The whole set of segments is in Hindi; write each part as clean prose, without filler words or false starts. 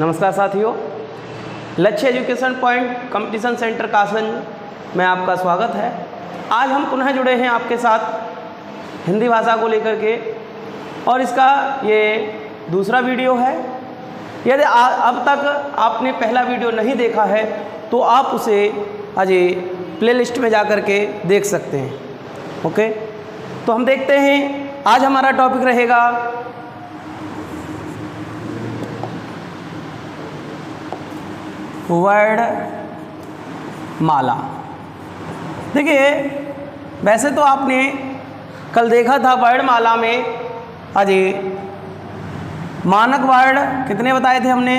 नमस्कार साथियों, लक्ष्य education point competition centre Kasganj में आपका स्वागत है। आज हम पुनः जुड़े हैं आपके साथ हिंदी भाषा को लेकर के और इसका ये दूसरा वीडियो है। यदि अब तक आपने पहला वीडियो नहीं देखा है तो आप उसे अजय प्लेलिस्ट में जा कर के देख सकते हैं। ओके, तो हम देखते हैं। आज हमारा टॉपिक रहेगा वर्ड माला। देखिए, वैसे तो आपने कल देखा था वर्ड माला में अजय मानक वर्ड कितने बताए थे हमने।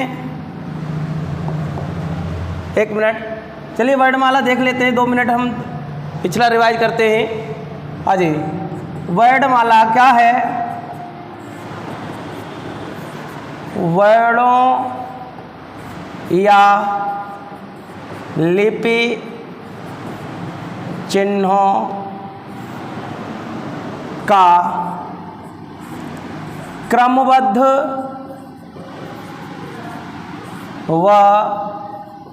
एक मिनट, चलिए वर्ड माला देख लेते हैं। 2 मिनट हम पिछला रिवाइज करते हैं। अजय वर्ड माला क्या है? वर्डों या लिपि चिन्हों का क्रमबद्ध व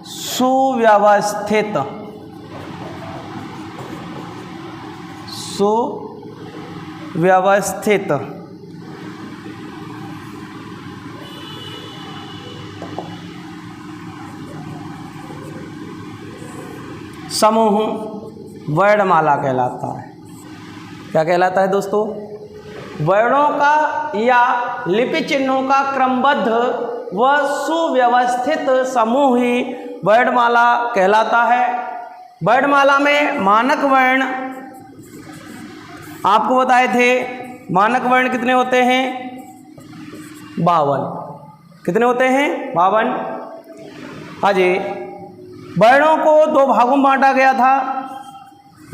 सुव्यवस्थित समूह वर्णमाला कहलाता है। क्या कहलाता है दोस्तों? वर्णों का या लिपि चिन्हों का क्रमबद्ध व सुव्यवस्थित समूह ही वर्णमाला कहलाता है। वर्णमाला में मानक वर्ण आपको बताए थे। मानक वर्ण कितने होते हैं? 52। कितने होते हैं? 52। अजय वर्णों को 2 भागों में बांटा गया था।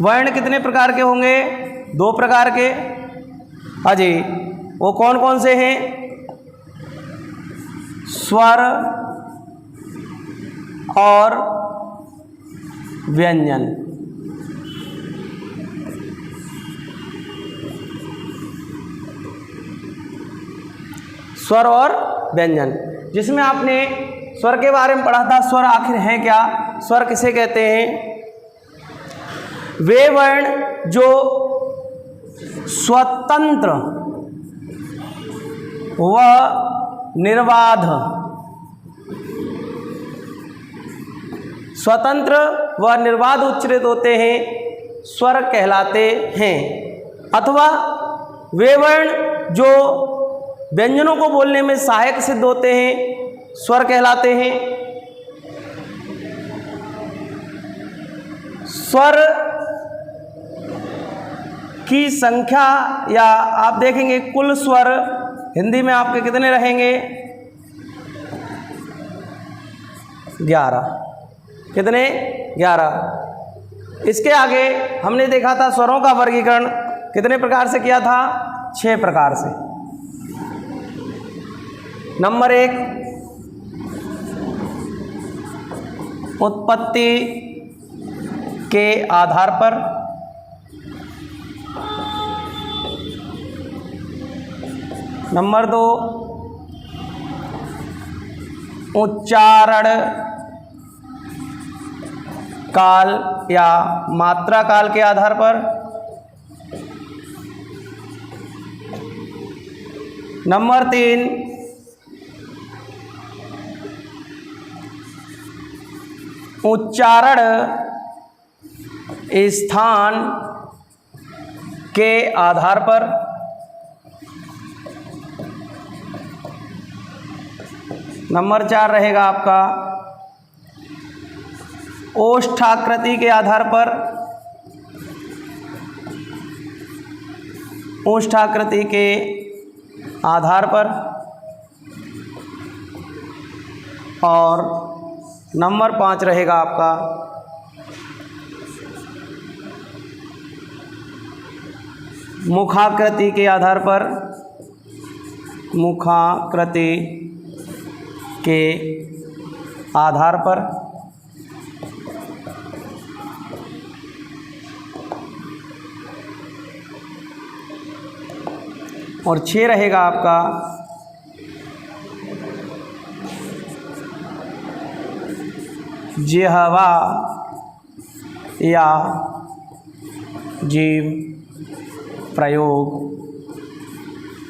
वर्ण कितने प्रकार के होंगे? 2 प्रकार के। अजय वो कौन कौन से हैं? स्वर और व्यंजन। स्वर और व्यंजन, जिसमें आपने स्वर के बारे में पढ़ा था। स्वर आखिर है क्या? स्वर किसे कहते हैं? वे वर्ण जो स्वतंत्र व निर्बाध उच्चारित होते हैं, स्वर कहलाते हैं। अथवा वे वर्ण जो व्यंजनों को बोलने में सहायक सिद्ध होते हैं, स्वर कहलाते हैं। स्वर की संख्या या आप देखेंगे कुल स्वर हिंदी में आपके कितने रहेंगे? 11। कितने? 11। इसके आगे हमने देखा था स्वरों का वर्गीकरण कितने प्रकार से किया था? 6 प्रकार से। नंबर 1 उत्पत्ति के आधार पर। नंबर 2 उच्चारण काल या मात्रा काल के आधार पर। नंबर 3 उच्चारण स्थान के आधार पर। नंबर 4 रहेगा आपका ओष्ठाकृति के आधार पर। ओष्ठाकृति के आधार पर। और नंबर 5 रहेगा आपका मुखाकृति के आधार पर। मुखाकृति के आधार पर। और 6 रहेगा आपका जिह्वा या जीव प्रयोग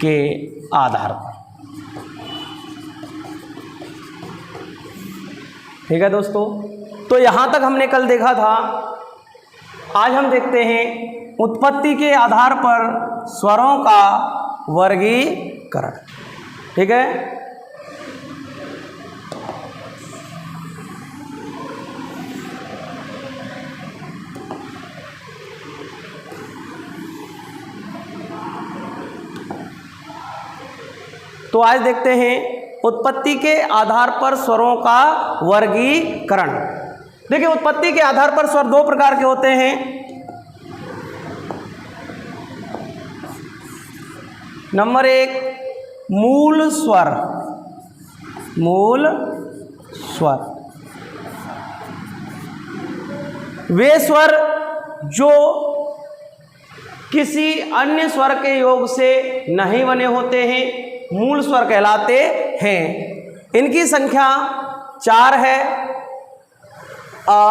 के आधार पर। ठीक है दोस्तों, तो यहाँ तक हमने कल देखा था। आज हम देखते हैं उत्पत्ति के आधार पर स्वरों का वर्गीकरण। ठीक है, तो आज देखते हैं उत्पत्ति के आधार पर स्वरों का वर्गीकरण। देखिए, उत्पत्ति के आधार पर स्वर दो प्रकार के होते हैं। नंबर एक, मूल स्वर। मूल स्वर वे स्वर जो किसी अन्य स्वर के योग से नहीं बने होते हैं, मूल स्वर कहलाते हैं। इनकी संख्या 4 है। अ,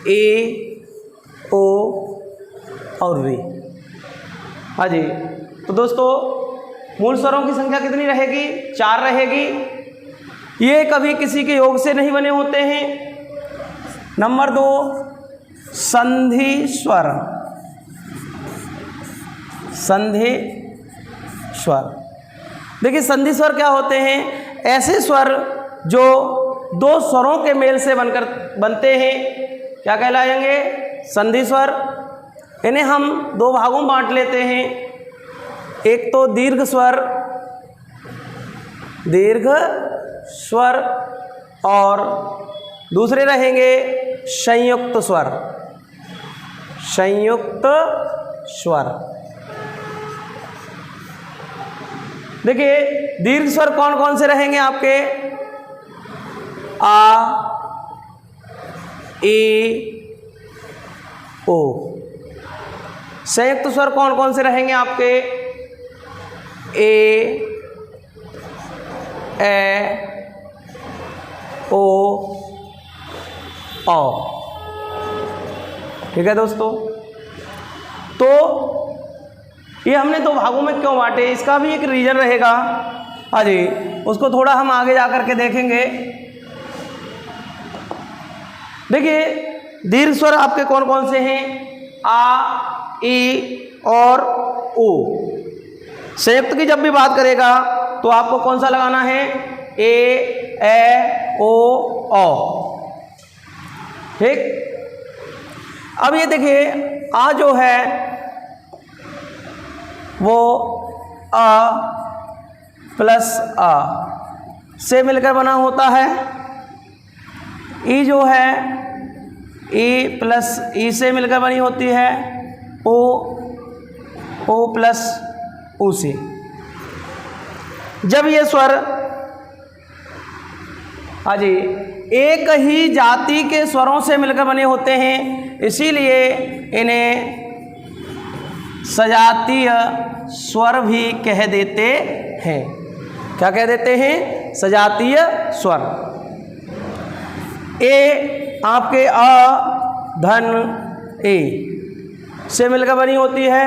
ए, ओ और वे। हाँ जी, तो दोस्तों मूल स्वरों की संख्या कितनी रहेगी? 4 रहेगी। ये कभी किसी के योग से नहीं बने होते हैं। नंबर 2, संधि स्वर। संधि स्वर, देखिए संधि स्वर क्या होते हैं? ऐसे स्वर जो दो स्वरों के मेल से बनते हैं, क्या कहलाएंगे? संधि स्वर। इन्हें हम दो भागों में बांट लेते हैं। एक तो दीर्घ स्वर, दीर्घ स्वर, और दूसरे रहेंगे संयुक्त स्वर। संयुक्त स्वर। देखिए दीर्घ स्वर कौन कौन से रहेंगे आपके? आ, ए, ओ। संयुक्त स्वर कौन कौन से रहेंगे आपके? ए, ओ, औ। ठीक है दोस्तों, तो ये हमने दो भागों में क्यों बांटे, इसका भी एक रीजन रहेगा। हाँ जी, उसको थोड़ा हम आगे जा कर के देखेंगे। देखिए दीर्घ स्वर आपके कौन कौन से हैं? आ, ई और ओ। संयुक्त की जब भी बात करेगा तो आपको कौन सा लगाना है? ए, ओ, औ। ठीक, अब ये देखिए आ जो है वो अ प्लस आ से मिलकर बना होता है। ई जो है ई प्लस ई से मिलकर बनी होती है। ओ प्लस ऊ से। जब ये स्वर हाँ जी एक ही जाति के स्वरों से मिलकर बने होते हैं, इसीलिए इन्हें सजातीय स्वर भी कह देते हैं। क्या कह देते हैं? सजातीय स्वर। ए आपके अ धन ए से मिलकर बनी होती है।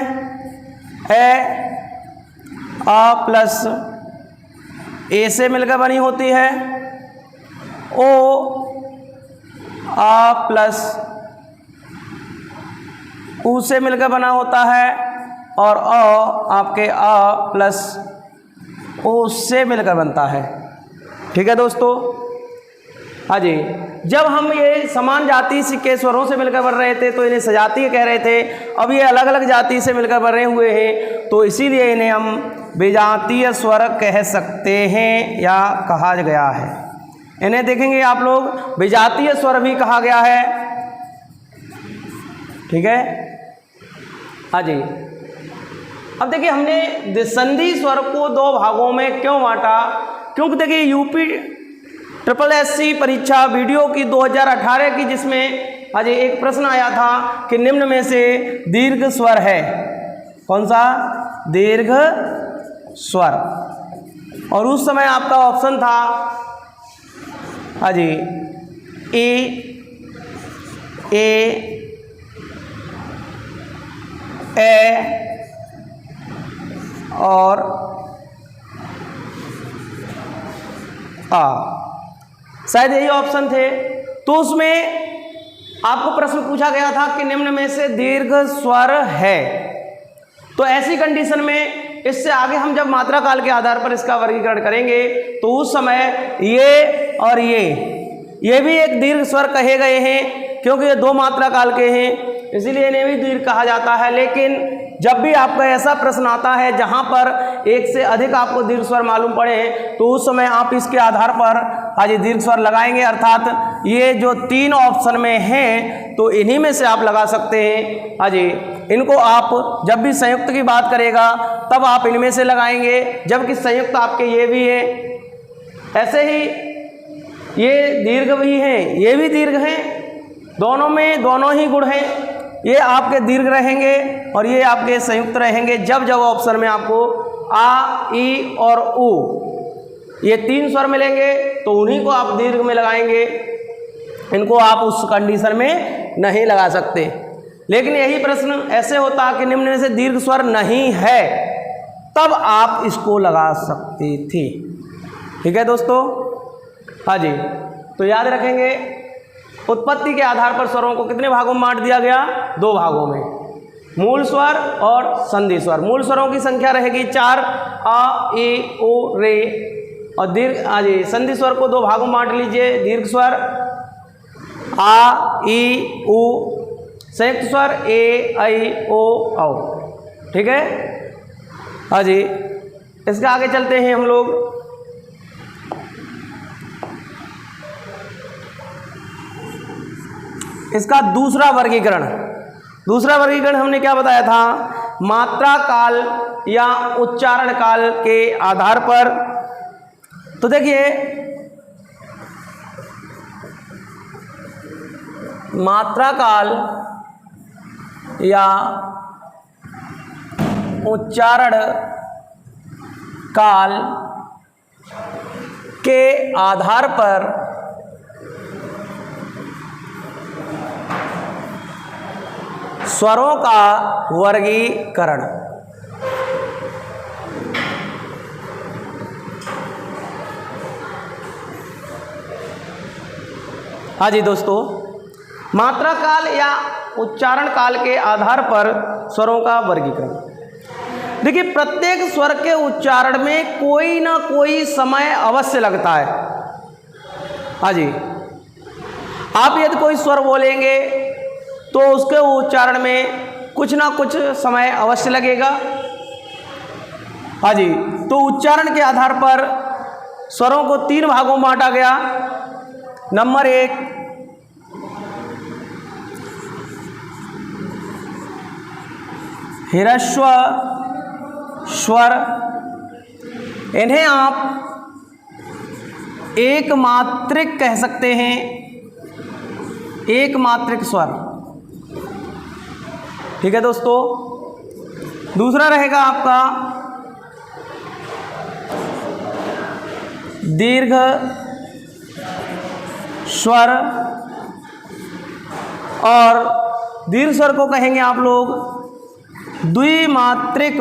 ए आ प्लस ए से मिलकर बनी होती है। ओ आ प्लस ऊ से मिलकर बना होता है, और अ आपके अ प्लस ओ से मिलकर बनता है। ठीक है दोस्तों, हाँ जी, जब हम ये समान जाति के स्वरों से मिलकर बन रहे थे तो इन्हें सजातीय कह रहे थे। अब ये अलग अलग जाति से मिलकर बने हुए हैं तो इसीलिए इन्हें हम विजातीय स्वर कह सकते हैं या कहा गया है। इन्हें देखेंगे आप लोग, विजातीय स्वर भी कहा गया है। ठीक है, हाँ जी। अब देखिए हमने संधि स्वर को दो भागों में क्यों बांटा? क्योंकि देखिए यूपी SSSC परीक्षा वीडियो की 2018 की, जिसमें आज एक प्रश्न आया था कि निम्न में से दीर्घ स्वर है कौन सा? दीर्घ स्वर। और उस समय आपका ऑप्शन था हाँ जी ए और आ, शायद यही ऑप्शन थे। तो उसमें आपको प्रश्न पूछा गया था कि निम्न में से दीर्घ स्वर है। तो ऐसी कंडीशन में इससे आगे हम जब मात्रा काल के आधार पर इसका वर्गीकरण करेंगे तो उस समय ये और ये भी एक दीर्घ स्वर कहे गए हैं, क्योंकि ये दो मात्रा काल के हैं, इसीलिए इन्हें भी दीर्घ कहा जाता है। लेकिन जब भी आपका ऐसा प्रश्न आता है जहां पर एक से अधिक आपको दीर्घ स्वर मालूम पड़े तो उस समय आप इसके आधार पर आज दीर्घ स्वर लगाएंगे। अर्थात ये जो तीन ऑप्शन में हैं तो इन्हीं में से आप लगा सकते हैं। अजी इनको आप जब भी संयुक्त की बात करेगा तब आप इनमें से लगाएंगे, जबकि संयुक्त आपके ये भी है। ऐसे ही ये दीर्घ भी हैं, ये भी दीर्घ हैं, दोनों में दोनों ही गुण हैं। ये आपके दीर्घ रहेंगे और ये आपके संयुक्त रहेंगे। जब जब ऑप्शन में आपको आ, ई और उ ये तीन स्वर मिलेंगे तो उन्हीं को आप दीर्घ में लगाएंगे, इनको आप उस कंडीशन में नहीं लगा सकते। लेकिन यही प्रश्न ऐसे होता कि निम्न में से दीर्घ स्वर नहीं है, तब आप इसको लगा सकते थे। ठीक है दोस्तों, हाँ जी। तो याद रखेंगे उत्पत्ति के आधार पर स्वरों को कितने भागों में बांट दिया गया? दो भागों में, मूल स्वर और संधि स्वर। मूल स्वरों की संख्या रहेगी 4, आ, ए, ओ, रे, और दीर्घ आजी संधि स्वर को दो भागों में बांट लीजिए। दीर्घ स्वर आ, ई, उ, संयुक्त स्वर ए, ऐ, ओ, औ। ठीक है, हाँ जी। इसके आगे चलते हैं हम लोग। इसका दूसरा वर्गीकरण हमने क्या बताया था? मात्रा काल या उच्चारण काल के आधार पर। तो देखिए, मात्रा काल या उच्चारण काल के आधार पर स्वरों का वर्गीकरण। हाँ जी दोस्तों, मात्रा काल या उच्चारण काल के आधार पर स्वरों का वर्गीकरण। देखिए, प्रत्येक स्वर के उच्चारण में कोई ना कोई समय अवश्य लगता है। हाँ जी, आप यदि कोई स्वर बोलेंगे तो उसके उच्चारण में कुछ ना कुछ समय अवश्य लगेगा। हाँ जी, तो उच्चारण के आधार पर स्वरों को तीन भागों में बांटा गया। नंबर 1, ह्रस्व स्वर, इन्हें आप एक मात्रिक कह सकते हैं, एक मात्रिक स्वर। ठीक है दोस्तों। दूसरा रहेगा आपका दीर्घ स्वर, और दीर्घ स्वर को कहेंगे आप लोग द्विमात्रिक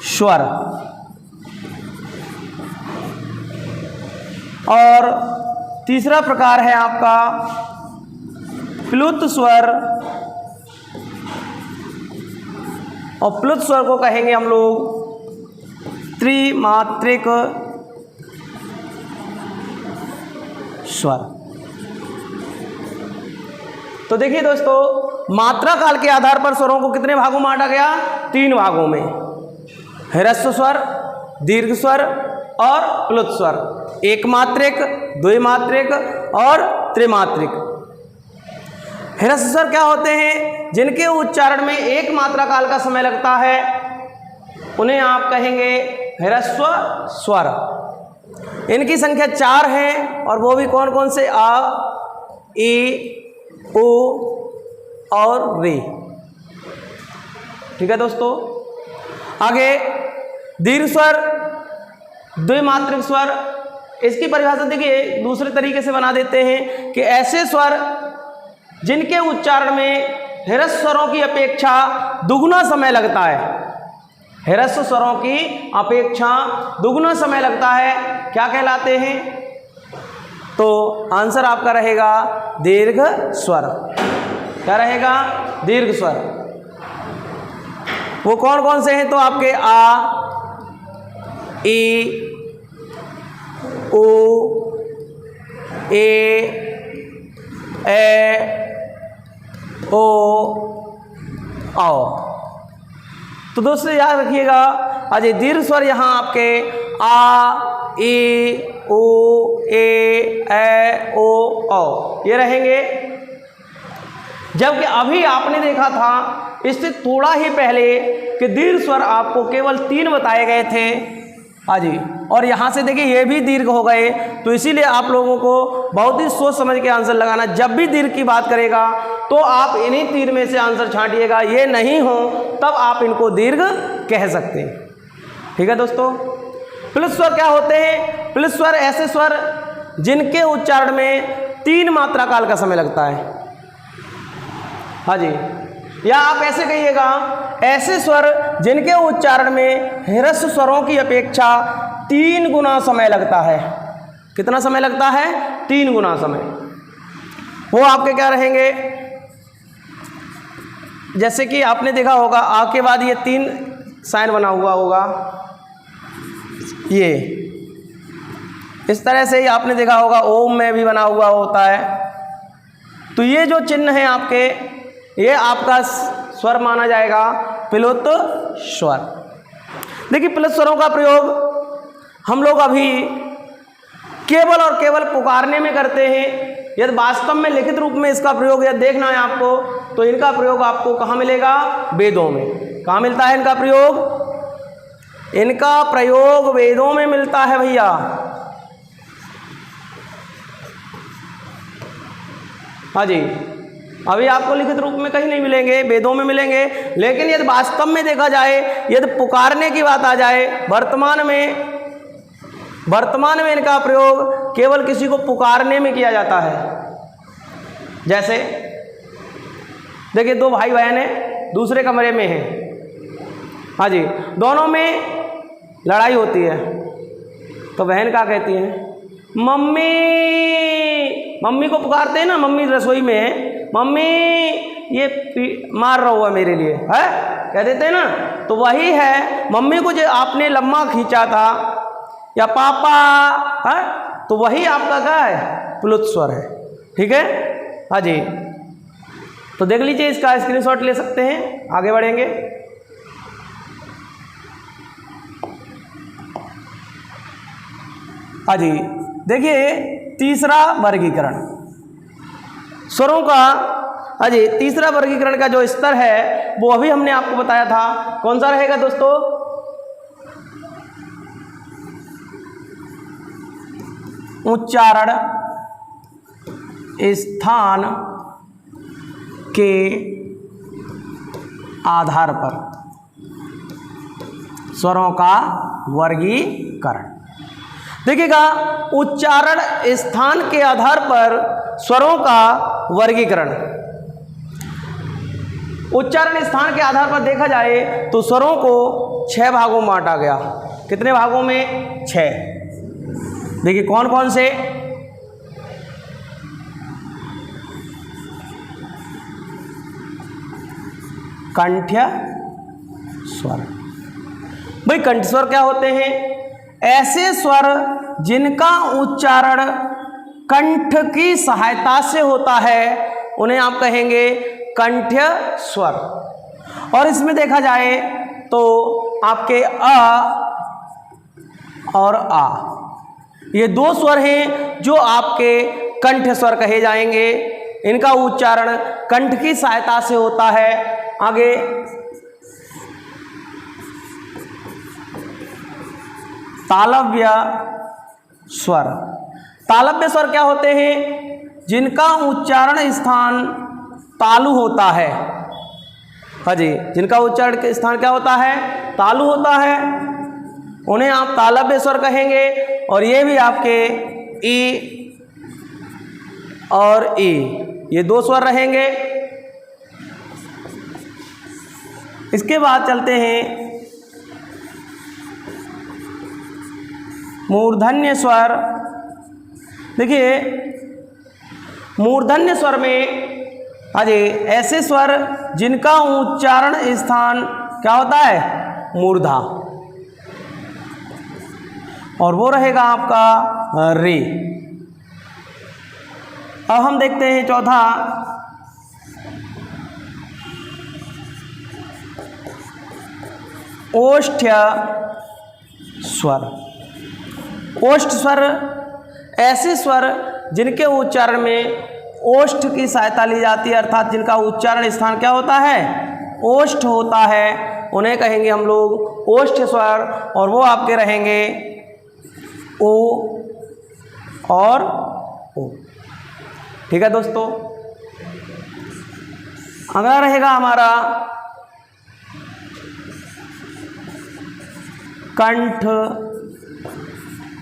स्वर। और तीसरा प्रकार है आपका प्लुत स्वर, और प्लुत स्वर को कहेंगे हम लोग त्रिमात्रिक स्वर। तो देखिए दोस्तों, मात्रा काल के आधार पर स्वरों को कितने भागों में बांटा गया? 3 भागों में, ह्रस्व स्वर, दीर्घ स्वर और प्लुत स्वर। एक मात्रिक, द्विमात्रिक और त्रिमात्रिक। ह्रस्व स्वर क्या होते हैं? जिनके उच्चारण में एक मात्रा काल का समय लगता है, उन्हें आप कहेंगे ह्रस्व स्वर। इनकी संख्या 4 है, और वो भी कौन कौन से? आ, ई, ओ और रे। ठीक है दोस्तों। आगे दीर्घ स्वर, द्विमात्रिक स्वर, इसकी परिभाषा देखिए दूसरे तरीके से बना देते हैं कि ऐसे स्वर जिनके उच्चारण में ह्रस्व स्वरों की अपेक्षा दुगुना समय लगता है, ह्रस्व स्वरों की अपेक्षा दुगुना समय लगता है, क्या कहलाते हैं? तो आंसर आपका रहेगा दीर्घ स्वर। क्या रहेगा? दीर्घ स्वर। वो कौन कौन से हैं? तो आपके आ, ई, उ, ए, ओ, औ। तो दोस्तों याद रखिएगा, अजय दीर्घ स्वर यहाँ आपके आ, ई, उ, ए, ओ, औ ये रहेंगे। जबकि अभी आपने देखा था इससे थोड़ा ही पहले कि दीर्घ स्वर आपको केवल 3 बताए गए थे। हाँ जी, और यहाँ से देखिए ये भी दीर्घ हो गए। तो इसीलिए आप लोगों को बहुत ही सोच समझ के आंसर लगाना। जब भी दीर्घ की बात करेगा तो आप इन्हीं 3 में से आंसर छांटिएगा, ये नहीं हो तब आप इनको दीर्घ कह सकते हैं। ठीक है दोस्तों। प्लुत स्वर क्या होते हैं? प्लुत स्वर ऐसे स्वर जिनके उच्चारण में 3 मात्रा काल का समय लगता है। हाँ जी, या आप ऐसे कहिएगा, ऐसे स्वर जिनके उच्चारण में ह्रस्व स्वरों की अपेक्षा 3 गुना समय लगता है। कितना समय लगता है? 3 गुना समय। वो आपके क्या रहेंगे? जैसे कि आपने देखा होगा आ के बाद ये 3 साइन बना हुआ होगा, ये इस तरह से ही आपने देखा होगा ओम में भी बना हुआ होता है। तो ये जो चिन्ह है आपके, ये आपका स्वर माना जाएगा प्लुत स्वर। देखिए प्लुत स्वरों का प्रयोग हम लोग अभी केवल और केवल पुकारने में करते हैं। यदि वास्तव में लिखित रूप में इसका प्रयोग यदि देखना है आपको, तो इनका प्रयोग आपको कहाँ मिलेगा? वेदों में। कहाँ मिलता है इनका प्रयोग? इनका प्रयोग वेदों में मिलता है भैया। हाँ जी, अभी आपको लिखित रूप में कहीं नहीं मिलेंगे, वेदों में मिलेंगे। लेकिन यदि वास्तव में देखा जाए, यदि पुकारने की बात आ जाए, वर्तमान में इनका प्रयोग केवल किसी को पुकारने में किया जाता है। जैसे देखिए 2 भाई बहन हैं, दूसरे कमरे में हैं। हाँ जी, दोनों में लड़ाई होती है, तो बहन क्या कहती है? मम्मी। मम्मी को पुकारते हैं ना, मम्मी रसोई में है, मम्मी ये मार रहा हुआ मेरे लिए है, कह देते हैं ना। तो वही है, मम्मी को जो आपने लम्मा खींचा था, या पापा है, तो वही आपका क्या है? प्लुत स्वर है। ठीक है। हाँ जी, तो देख लीजिए, इसका स्क्रीनशॉट ले सकते हैं। आगे बढ़ेंगे। हाँ जी, देखिए तीसरा वर्गीकरण स्वरों का। हाँ जी, तीसरा वर्गीकरण का जो स्तर है वो अभी हमने आपको बताया था। कौन सा रहेगा दोस्तों? उच्चारण स्थान के आधार पर स्वरों का वर्गीकरण। देखिएगा, उच्चारण स्थान के आधार पर स्वरों का वर्गीकरण। उच्चारण स्थान के आधार पर देखा जाए तो स्वरों को 6 भागों में बांटा गया। कितने भागों में? 6। देखिए कौन कौन से? कंठ्य स्वर। भाई कंठ स्वर क्या होते हैं? ऐसे स्वर जिनका उच्चारण कंठ की सहायता से होता है, उन्हें आप कहेंगे कंठ्य स्वर। और इसमें देखा जाए तो आपके अ और आ, ये 2 स्वर हैं जो आपके कंठ स्वर कहे जाएंगे। इनका उच्चारण कंठ की सहायता से होता है। आगे तालव्य स्वर। तालव्य स्वर क्या होते हैं? जिनका उच्चारण स्थान तालु होता है। हाँ जी, जिनका उच्चारण स्थान क्या होता है? तालु होता है, उन्हें आप तालव्य स्वर कहेंगे। और ये भी आपके ई और ई, ये दो स्वर रहेंगे। इसके बाद चलते हैं मूर्धन्य स्वर। देखिए मूर्धन्य स्वर में अजय ऐसे स्वर जिनका उच्चारण स्थान क्या होता है, मूर्धा, और वो रहेगा आपका रे। अब हम देखते हैं चौथा ओष्ठ्य स्वर। ओष्ठ स्वर ऐसे स्वर जिनके उच्चारण में ओष्ठ की सहायता ली जाती है, अर्थात जिनका उच्चारण स्थान क्या होता है, ओष्ठ होता है, उन्हें कहेंगे हम लोग ओष्ठ स्वर, और वो आपके रहेंगे ओ और ओ। ठीक है दोस्तों। अगला रहेगा हमारा कंठ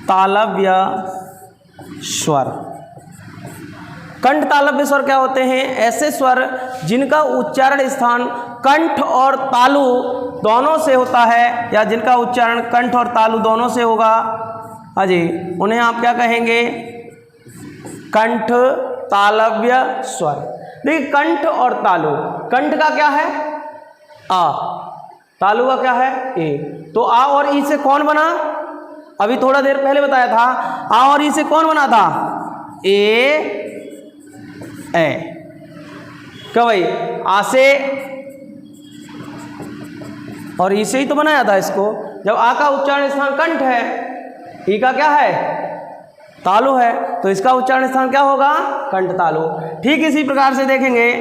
तालव्य स्वर। कंठ तालव्य स्वर क्या होते हैं, ऐसे स्वर जिनका उच्चारण स्थान कंठ और तालु दोनों से होता है, या जिनका उच्चारण कंठ और तालु दोनों से होगा अजी, उन्हें आप क्या कहेंगे, कंठ तालव्य स्वर। देखिए कंठ और तालु, कंठ का क्या है आ, तालु का क्या है ए। तो आ और ई से कौन बना, अभी थोड़ा देर पहले बताया था, आ और ई से कौन बना था, ए क्या भाई, आ से और ई से ही तो बनाया था इसको। जब आ का उच्चारण स्थान कंठ है, ई का क्या है, तालु है, तो इसका उच्चारण स्थान क्या होगा, कंठ तालु। ठीक इसी प्रकार से देखेंगे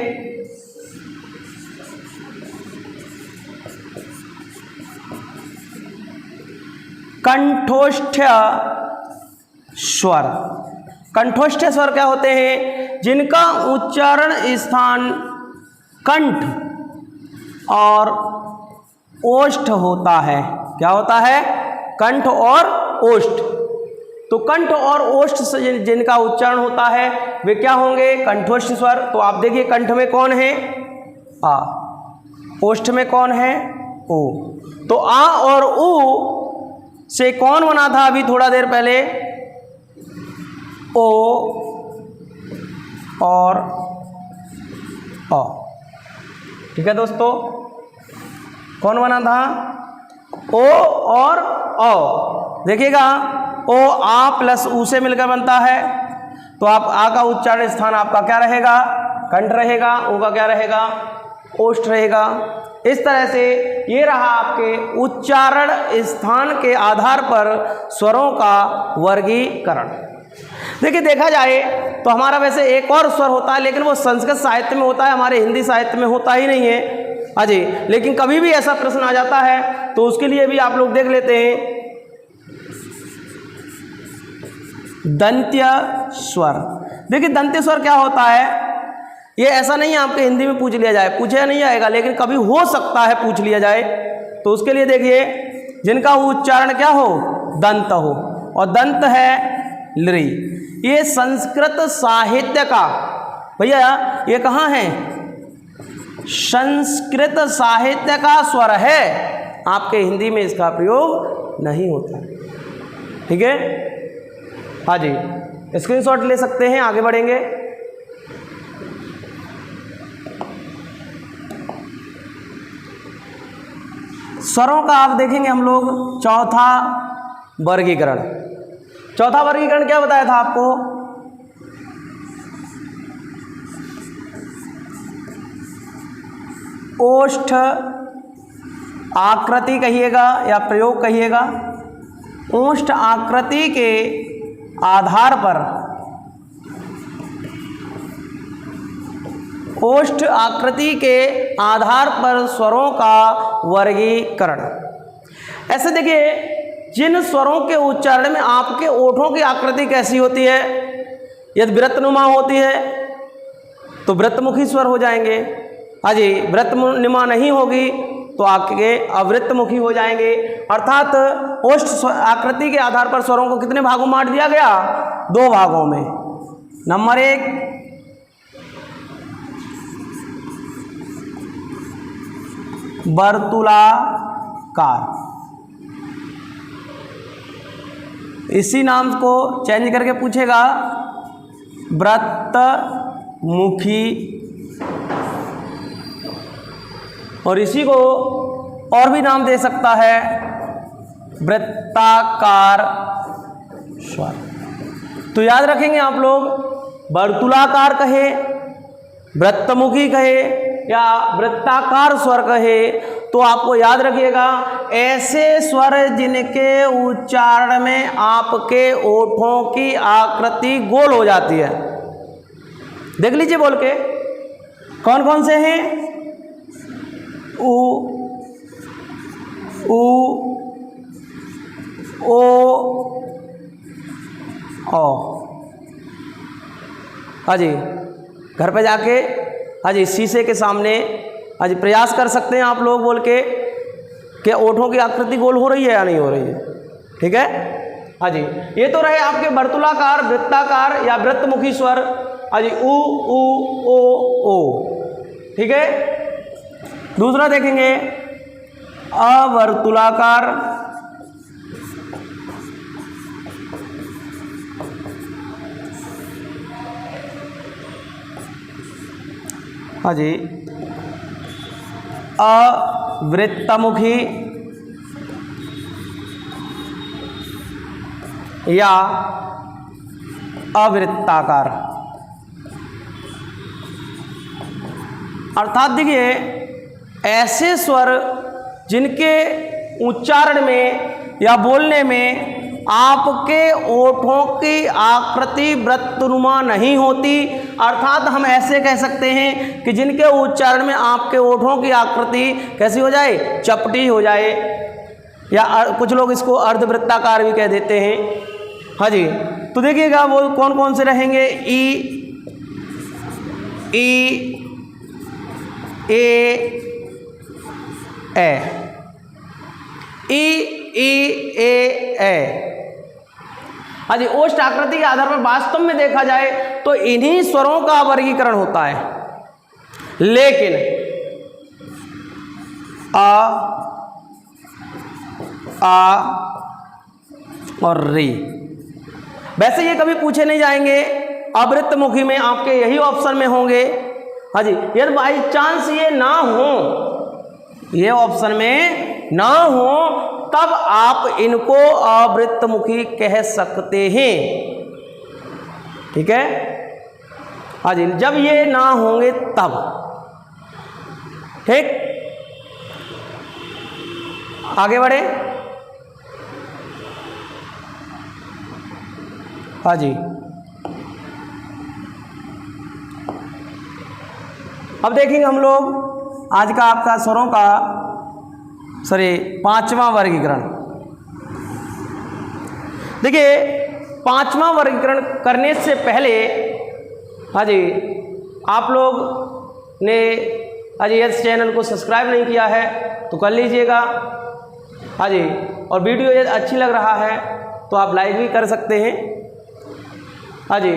कंठोष्ठ्य स्वर। कंठोष्ठ्य स्वर क्या होते हैं, जिनका उच्चारण स्थान कंठ और ओष्ठ होता है। क्या होता है, कंठ और ओष्ठ। तो कंठ और ओष्ठ से जिनका उच्चारण होता है वे क्या होंगे, कंठोष्ठ स्वर। तो आप देखिए कंठ में कौन है, आ, ओष्ठ में कौन है, ओ। तो आ और उ से कौन बना था अभी थोड़ा देर पहले, ओ और अ। ठीक है दोस्तों, कौन बना था, ओ और औ। देखिएगा ओ आ प्लस ऊ से मिलकर बनता है, तो आप आ का उच्चारण स्थान आपका क्या रहेगा, कंठ रहेगा, ओ का क्या रहेगा, ओष्ठ रहेगा। इस तरह से ये रहा आपके उच्चारण स्थान के आधार पर स्वरों का वर्गीकरण। देखिए देखा जाए तो हमारा वैसे एक और स्वर होता है, लेकिन वो संस्कृत साहित्य में होता है, हमारे हिंदी साहित्य में होता ही नहीं है अजय। लेकिन कभी भी ऐसा प्रश्न आ जाता है तो उसके लिए भी आप लोग देख लेते हैं, दंत्य स्वर। देखिए दंत्य स्वर क्या होता है, ये ऐसा नहीं है आपके हिंदी में पूछ लिया जाए, पूछा नहीं जाएगा, लेकिन कभी हो सकता है पूछ लिया जाए। तो उसके लिए देखिए जिनका उच्चारण क्या हो, दंत हो, और दंत है लृ। ये संस्कृत साहित्य का, भैया ये कहाँ है, संस्कृत साहित्य का स्वर है, आपके हिंदी में इसका प्रयोग नहीं होता। ठीक है, हाँ जी, स्क्रीनशॉट ले सकते हैं, आगे बढ़ेंगे। स्वरों का आप देखेंगे हम लोग चौथा वर्गीकरण। चौथा वर्गीकरण क्या बताया था आपको, ओष्ठ आकृति कहिएगा या प्रयोग कहिएगा। ओष्ठ आकृति के आधार पर, ओष्ठ आकृति के आधार पर स्वरों का वर्गीकरण। ऐसे देखिए जिन स्वरों के उच्चारण में आपके ओठों की आकृति कैसी होती है, यदि वृत्तनुमा होती है तो वृत्तमुखी स्वर हो जाएंगे। हाँ जी, वृत्तनुमा नहीं होगी तो आपके अवृत्तमुखी हो जाएंगे। अर्थात ओष्ठ आकृति के आधार पर स्वरों को कितने भागों में बांट दिया गया? 2 भागों में। नंबर 1 वर्तुलाकार, इसी नाम को चेंज करके पूछेगा वृत्तमुखी, और इसी को और भी नाम दे सकता है वृत्ताकार स्वर। तो याद रखेंगे आप लोग, वर्तुलाकार कहे, वृत्तमुखी कहे या वृत्ताकार स्वर कहे, तो आपको याद रखिएगा ऐसे स्वर जिनके उच्चारण में आपके ओठों की आकृति गोल हो जाती है। देख लीजिए बोल के, कौन कौन से हैं? उ, ओ, हाँ जी, घर पे जाके हाँ जी शीशे के सामने हाँ जी प्रयास कर सकते हैं आप लोग बोल के कि ओठों की आकृति गोल हो रही है या नहीं हो रही है। ठीक है, हाँ जी, ये तो रहे आपके वर्तुलाकार, वृत्ताकार या वृत्तमुखी स्वर। हाँ जी, उ, ओ। ठीक है, दूसरा देखेंगे अवर्तुलाकार, हाँ जी, अवृत्तमुखी या अवृत्ताकार। अर्थात देखिए ऐसे स्वर जिनके उच्चारण में या बोलने में आपके ओठों की आकृति वृत्तनुमा नहीं होती, अर्थात हम ऐसे कह सकते हैं कि जिनके उच्चारण में आपके ओठों की आकृति कैसी हो जाए? चपटी हो जाए, या कुछ लोग इसको अर्धवृत्ताकार भी कह देते हैं। हाँ जी, तो देखिएगा वो कौन कौन से रहेंगे? ई, ए, ए। हाँ जी, ओष्ठ आकृति के आधार पर वास्तव में देखा जाए तो इन्हीं स्वरों का वर्गीकरण होता है, लेकिन आ और री वैसे ये कभी पूछे नहीं जाएंगे। अवृत्तमुखी में आपके यही ऑप्शन में होंगे। हाँ जी, यदि बाई चांस ये ना हो, ये ऑप्शन में ना हो, तब आप इनको अवृत्तमुखी कह सकते हैं। ठीक है, हाँ जी, जब ये ना होंगे तब। ठीक, आगे बढ़े। हाँ जी, अब देखेंगे हम लोग आज का आपका स्वरों का 5वां वर्गीकरण। देखिए 5वां वर्गीकरण करने से पहले हाँ जी आप लोग ने हाँ जी इस चैनल को सब्सक्राइब नहीं किया है तो कर लीजिएगा। हाँ जी, और वीडियो यदि अच्छी लग रहा है तो आप लाइक भी कर सकते हैं। हाँ जी,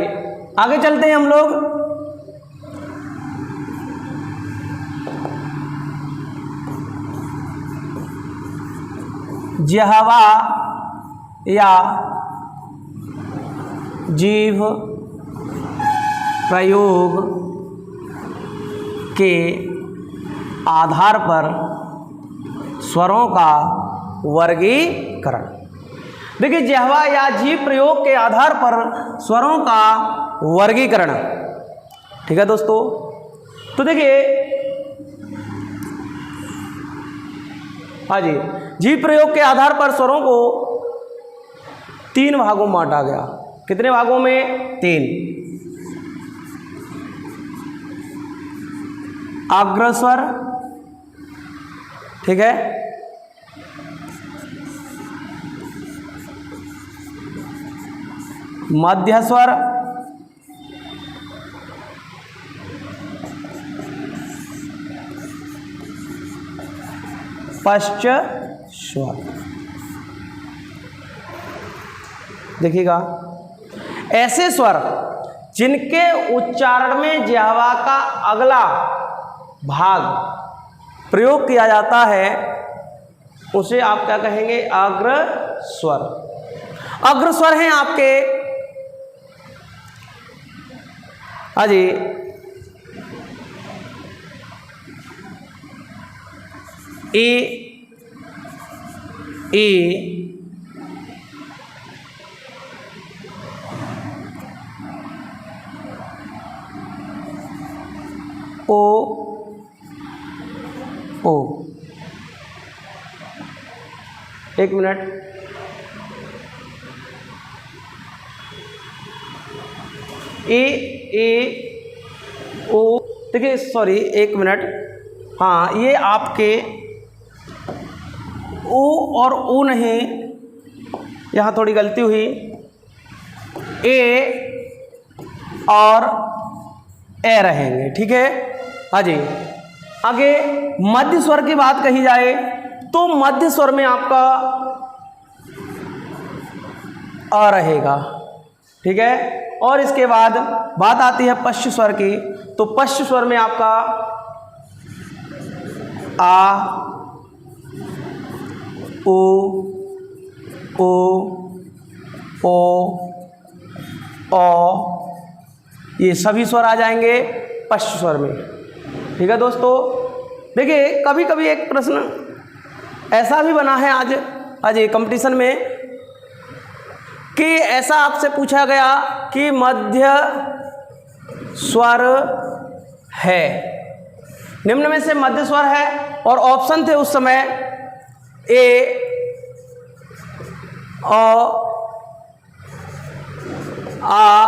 आगे चलते हैं हम लोग। जिह्वा या जीभ प्रयोग के आधार पर स्वरों का वर्गीकरण। देखिए जिह्वा या जीभ प्रयोग के आधार पर स्वरों का वर्गीकरण। ठीक है दोस्तों, तो देखिए हाँ जी, जीभ प्रयोग के आधार पर स्वरों को 3 भागों में बांटा गया। कितने भागों में? 3। अग्रस्वर, ठीक है, मध्यस्वर, पश्च स्वर। देखिएगा, ऐसे स्वर जिनके उच्चारण में जिह्वा का अगला भाग प्रयोग किया जाता है उसे आप क्या कहेंगे? अग्र स्वर। अग्र स्वर हैं आपके अजी ए ओ। एक मिनट, ओ। देखिए सॉरी, एक मिनट, हाँ ये आपके ओ और ओ नहीं, यहाँ थोड़ी गलती हुई, ए और ए रहेंगे, ठीक है। हाँ जी, आगे मध्य स्वर की बात कही जाए तो मध्य स्वर में आपका अ रहेगा, ठीक है। और इसके बाद बात आती है पश्च स्वर की, तो पश्च स्वर में आपका आ, ओ, ओ, ये सभी स्वर आ जाएंगे पश्च स्वर में, ठीक है दोस्तों। देखिए कभी कभी एक प्रश्न ऐसा भी बना है आज ये कंपटीशन में कि ऐसा आपसे पूछा गया कि मध्य स्वर है, निम्न में से मध्य स्वर है, और ऑप्शन थे उस समय ए, ओ, आ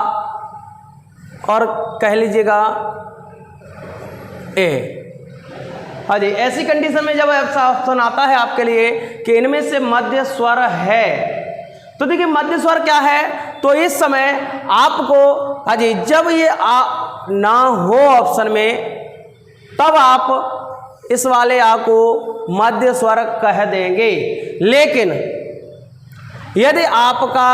और कह लीजिएगा ए। हाँ जी, ऐसी कंडीशन में जब ऐसा ऑप्शन आता है आपके लिए कि इनमें से मध्य स्वर है, तो देखिए मध्य स्वर क्या है, तो इस समय आपको हाँ जी जब ये आ ना हो ऑप्शन में, तब आप इस वाले आ को मध्य स्वर कह देंगे। लेकिन यदि आपका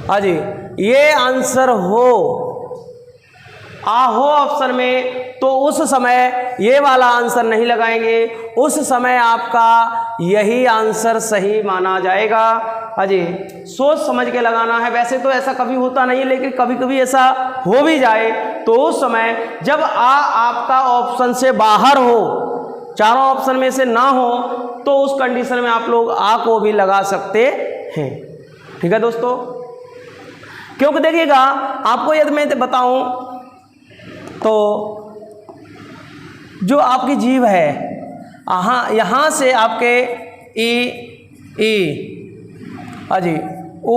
हाँ जी ये आंसर हो, आ हो ऑप्शन में, तो उस समय ये वाला आंसर नहीं लगाएंगे, उस समय आपका यही आंसर सही माना जाएगा। अजी सोच समझ के लगाना है, वैसे तो ऐसा कभी होता नहीं है, लेकिन कभी कभी ऐसा हो भी जाए तो उस समय जब आ आपका ऑप्शन से बाहर हो, चारों ऑप्शन में से ना हो, तो उस कंडीशन में आप लोग आ को भी लगा सकते हैं, ठीक है दोस्तों। क्योंकि देखिएगा आपको यदि मैं बताऊं तो जो आपकी जीभ है यहाँ से आपके ई अजी ओ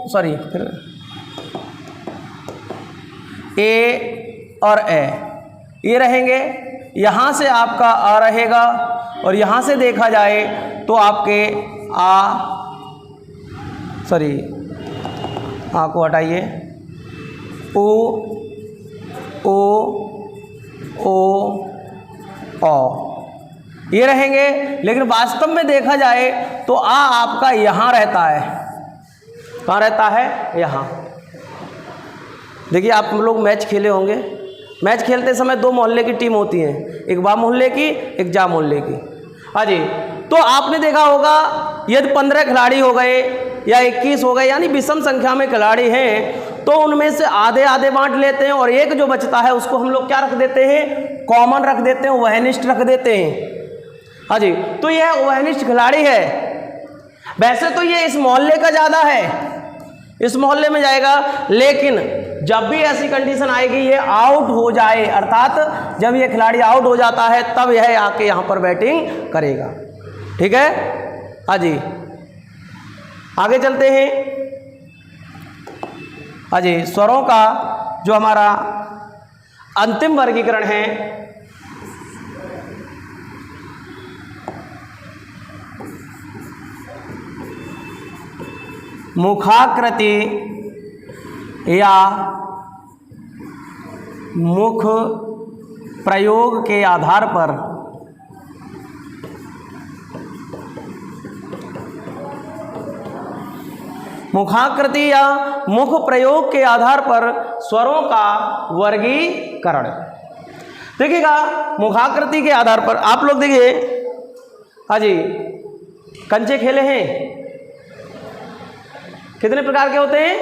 सॉरी फिर ए और ए ये रहेंगे, यहाँ से आपका आ रहेगा, और यहाँ से देखा जाए तो आपके आ सॉरी आ को हटाइए, ओ ये रहेंगे। लेकिन वास्तव में देखा जाए तो आ आपका यहाँ रहता है, कहाँ रहता है? यहाँ। देखिए आप लोग मैच खेले होंगे, मैच खेलते समय दो मोहल्ले की टीम होती है, एक बा मोहल्ले की एक जा मोहल्ले की। हाँ जी, तो आपने देखा होगा यदि 15 खिलाड़ी हो गए या 21 हो गए, यानी विषम संख्या में खिलाड़ी हैं, तो उनमें से आधे आधे बांट लेते हैं, और एक जो बचता है उसको हम लोग क्या रख देते हैं? कॉमन रख देते हैं, वहनिष्ठ रख देते हैं। हाँ जी, तो यह वहनिष्ठ खिलाड़ी है। वैसे तो ये इस मोहल्ले का ज़्यादा है, इस मोहल्ले में जाएगा, लेकिन जब भी ऐसी कंडीशन आएगी ये आउट हो जाए, अर्थात जब ये खिलाड़ी आउट हो जाता है तब यह आके यहाँ पर बैटिंग करेगा, ठीक है। हाँ जी, आगे चलते हैं। हाँ जी, स्वरों का जो हमारा अंतिम वर्गीकरण है, मुखाकृति या मुख प्रयोग के आधार पर मुखाकृति या मुख प्रयोग के आधार पर स्वरों का वर्गीकरण। देखिएगा, मुखाकृति के आधार पर आप लोग देखिए, हाँ जी, कंचे खेले हैं, कितने प्रकार के होते हैं?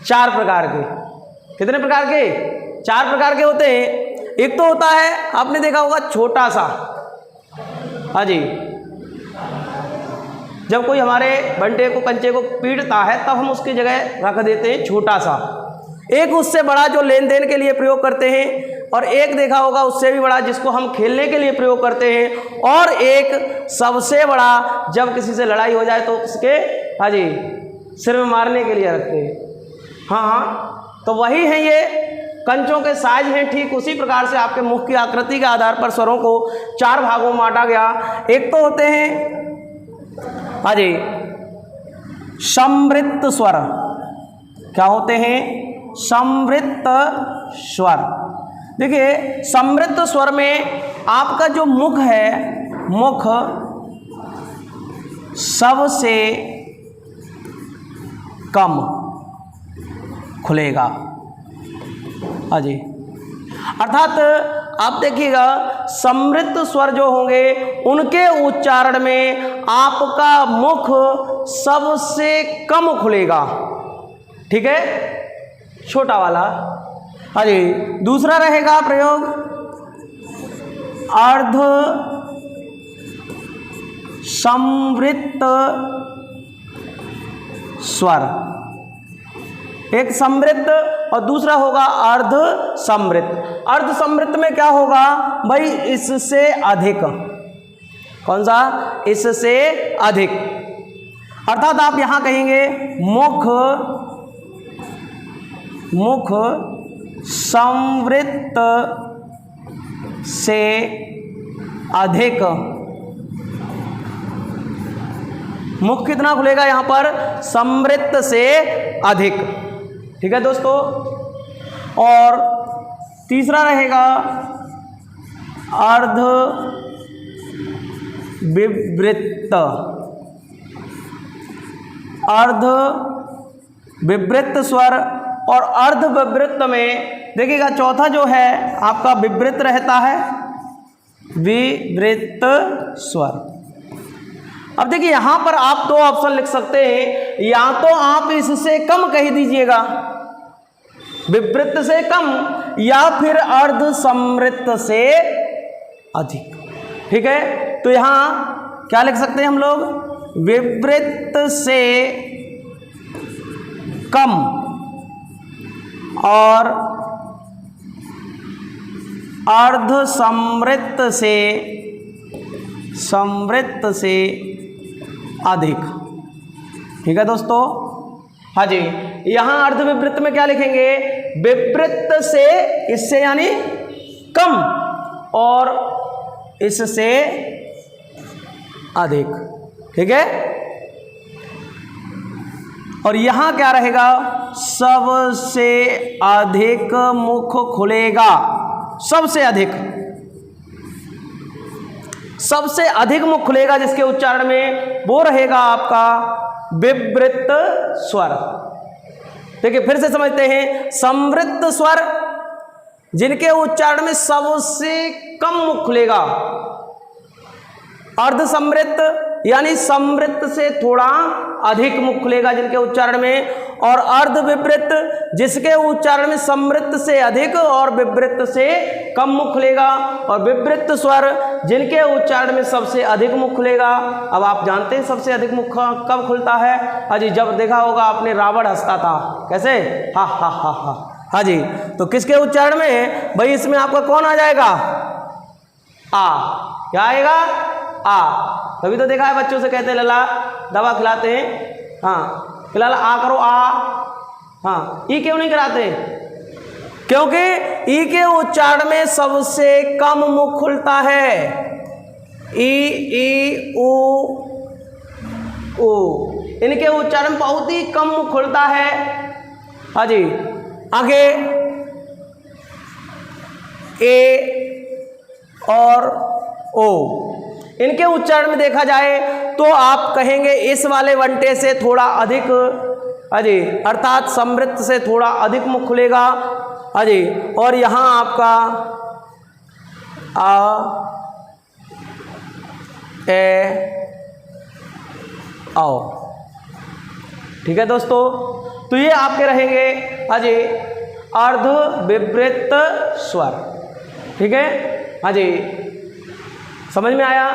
4 प्रकार के। कितने प्रकार के? 4 प्रकार के होते हैं। एक तो होता है, आपने देखा होगा, छोटा सा, हाँ जी, जब कोई हमारे बंटे को, कंचे को पीटता है तब हम उसकी जगह रख देते हैं छोटा सा। एक उससे बड़ा जो लेन देन के लिए प्रयोग करते हैं, और एक देखा होगा उससे भी बड़ा जिसको हम खेलने के लिए प्रयोग करते हैं, और एक सबसे बड़ा जब किसी से लड़ाई हो जाए तो उसके, हाँ जी, सिर में मारने के लिए रखते हैं। हाँ, तो वही है, ये कंचों के साइज हैं। ठीक उसी प्रकार से आपके मुख की आकृति के आधार पर स्वरों को 4 भागों में बांटा गया। एक तो होते हैं, हाँ जी, समृत स्वर। क्या होते हैं? समृत स्वर। देखिए, समृत स्वर में आपका जो मुख है, मुख सबसे कम खुलेगा, हाँ जी। अर्थात आप देखिएगा, समृत स्वर जो होंगे उनके उच्चारण में आपका मुख सबसे कम खुलेगा, ठीक है, छोटा वाला। हाँ जी। दूसरा रहेगा प्रयोग अर्ध समृत स्वर। एक समृद्ध और दूसरा होगा अर्ध समृद्ध। अर्ध समृद्ध में क्या होगा भाई? इससे अधिक। कौन सा? इससे अधिक। अर्थात आप यहां कहेंगे मुख समृद्ध से अधिक। मुख कितना खुलेगा यहां पर? समृद्ध से अधिक, ठीक है दोस्तों। और तीसरा रहेगा अर्ध विवृत। अर्ध विवृत स्वर और अर्ध विवृत में देखिएगा, चौथा जो है आपका विवृत रहता है, विवृत स्वर। अब देखिए यहां पर आप 2 ऑप्शन लिख सकते हैं, या तो आप इससे कम कह दीजिएगा, विवृत से कम, या फिर अर्ध समृद्ध से अधिक, ठीक है। तो यहां क्या लिख सकते हैं हम लोग? विवृत से कम और अर्ध समृद्ध से अधिक, ठीक है दोस्तों। हाँ जी। यहां अर्ध विवृत में क्या लिखेंगे? विवृत से, इससे यानी कम, और इससे अधिक, ठीक है। और यहां क्या रहेगा? सबसे अधिक मुख खुलेगा। सबसे अधिक, सबसे अधिक मुख खुलेगा जिसके उच्चारण में, वो रहेगा आपका विवृत स्वर। देखिए फिर से समझते हैं, समृद्ध स्वर जिनके उच्चारण में सबसे कम मुख खुलेगा, अर्ध समृद्ध यानी समृद्ध से थोड़ा अधिक मुख खुलेगा जिनके उच्चारण में, और अर्ध विवृत जिसके उच्चारण में समृद्ध से अधिक और विवृत से कम मुख खुलेगा, और विवृत स्वर जिनके उच्चारण में सबसे अधिक मुख खुलेगा। अब आप जानते हैं सबसे अधिक मुख कब खुलता है? हाँ जी, जब देखा होगा आपने रावण हंसता था, कैसे? हा हा हा हा। हाँ जी। तो किसके उच्चारण में भाई? इसमें आपका कौन आ जाएगा? आ। क्या आएगा? आ। तभी तो देखा है बच्चों से कहते लला दवा खिलाते हैं, हाँ फिलहाल आ करो, आ। हाँ, ई क्यों नहीं कराते? क्योंकि ई के उच्चारण में सबसे कम मुख खुलता है। ई उ इनके उच्चारण बहुत ही कम मुख खुलता है। हाँ जी। आगे ए और ओ, इनके उच्चारण में देखा जाए तो आप कहेंगे इस वाले वंटे से थोड़ा अधिक अजय अर्थात समृद्ध से थोड़ा अधिक मुख खुलेगा अजय, और यहाँ आपका आ ए आओ। ठीक है दोस्तों, तो ये आपके रहेंगे अजय अर्ध विवृत स्वर। ठीक है अजय, समझ में आया?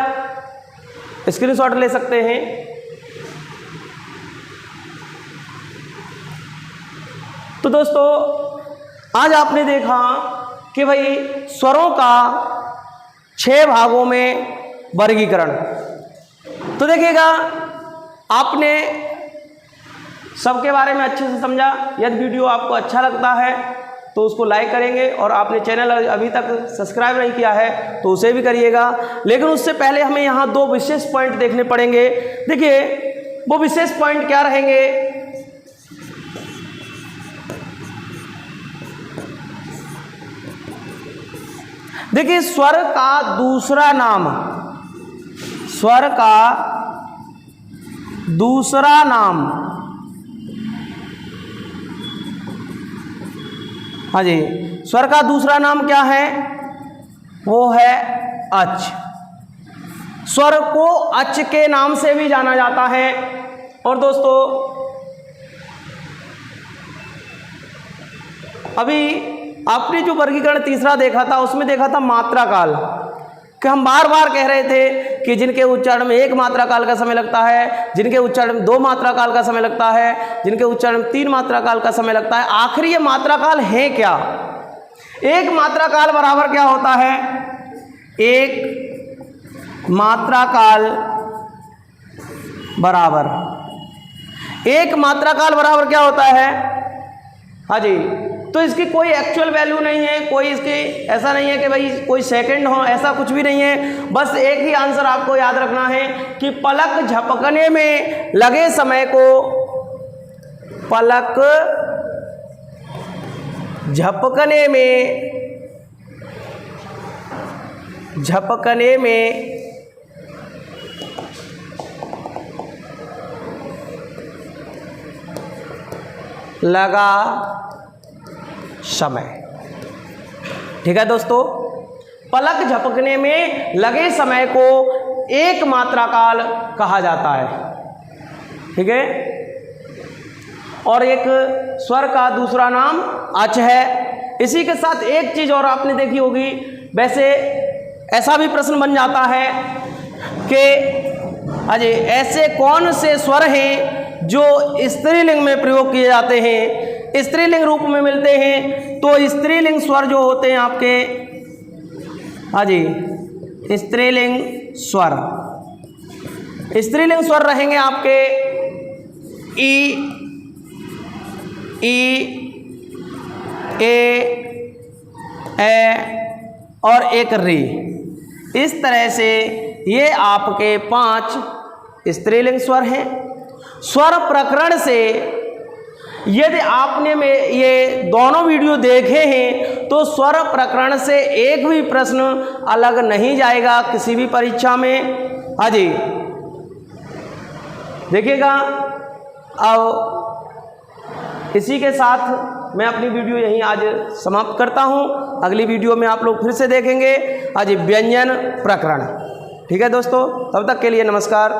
स्क्रीनशॉट ले सकते हैं। तो दोस्तों आज आपने देखा कि भाई स्वरों का 6 भागों में वर्गीकरण। तो देखिएगा आपने सबके बारे में अच्छे से समझा। यदि वीडियो आपको अच्छा लगता है तो उसको लाइक करेंगे, और आपने चैनल अभी तक सब्सक्राइब नहीं किया है तो उसे भी करिएगा। लेकिन उससे पहले हमें यहाँ 2 विशेष पॉइंट देखने पड़ेंगे। देखिए वो विशेष पॉइंट क्या रहेंगे। देखिए स्वर का दूसरा नाम, स्वर का दूसरा नाम, हाँ जी, स्वर का दूसरा नाम क्या है? वो है अच। स्वर को अच के नाम से भी जाना जाता है। और दोस्तों अभी आपने जो वर्गीकरण तीसरा देखा था उसमें देखा था मात्रा काल, कि हम बार बार कह रहे थे कि जिनके उच्चारण में 1 मात्रा काल का समय लगता है, जिनके उच्चारण में 2 मात्रा काल का समय लगता है, जिनके उच्चारण में 3 मात्रा काल का समय लगता है। आखिर ये मात्रा काल है क्या? 1 मात्रा काल बराबर क्या होता है? 1 मात्रा काल बराबर 1 मात्रा काल बराबर क्या होता है? हाँ जी, तो इसकी कोई एक्चुअल वैल्यू नहीं है, कोई इसकी ऐसा नहीं है कि भाई कोई सेकंड हो, ऐसा कुछ भी नहीं है। बस एक ही आंसर आपको याद रखना है कि पलक झपकने में लगे समय को, पलक झपकने में लगा समय। ठीक है दोस्तों, पलक झपकने में लगे समय को 1 मात्रा काल कहा जाता है। ठीक है, और एक स्वर का दूसरा नाम अच है। इसी के साथ एक चीज और आपने देखी होगी, वैसे ऐसा भी प्रश्न बन जाता है कि अजय ऐसे कौन से स्वर हैं जो स्त्रीलिंग में प्रयोग किए जाते हैं, स्त्रीलिंग रूप में मिलते हैं। तो स्त्रीलिंग स्वर जो होते हैं आपके, हाँ जी, स्त्रीलिंग स्वर, स्त्रीलिंग स्वर रहेंगे आपके ई, ए और एक री। इस तरह से ये आपके 5 स्त्रीलिंग स्वर हैं। स्वर प्रकरण से यदि आपने में ये दोनों वीडियो देखे हैं तो स्वर प्रकरण से एक भी प्रश्न अलग नहीं जाएगा किसी भी परीक्षा में। हाँ जी, देखिएगा। अब इसी के साथ मैं अपनी वीडियो यहीं आज समाप्त करता हूँ। अगली वीडियो में आप लोग फिर से देखेंगे आज व्यंजन प्रकरण। ठीक है दोस्तों, तब तक के लिए नमस्कार।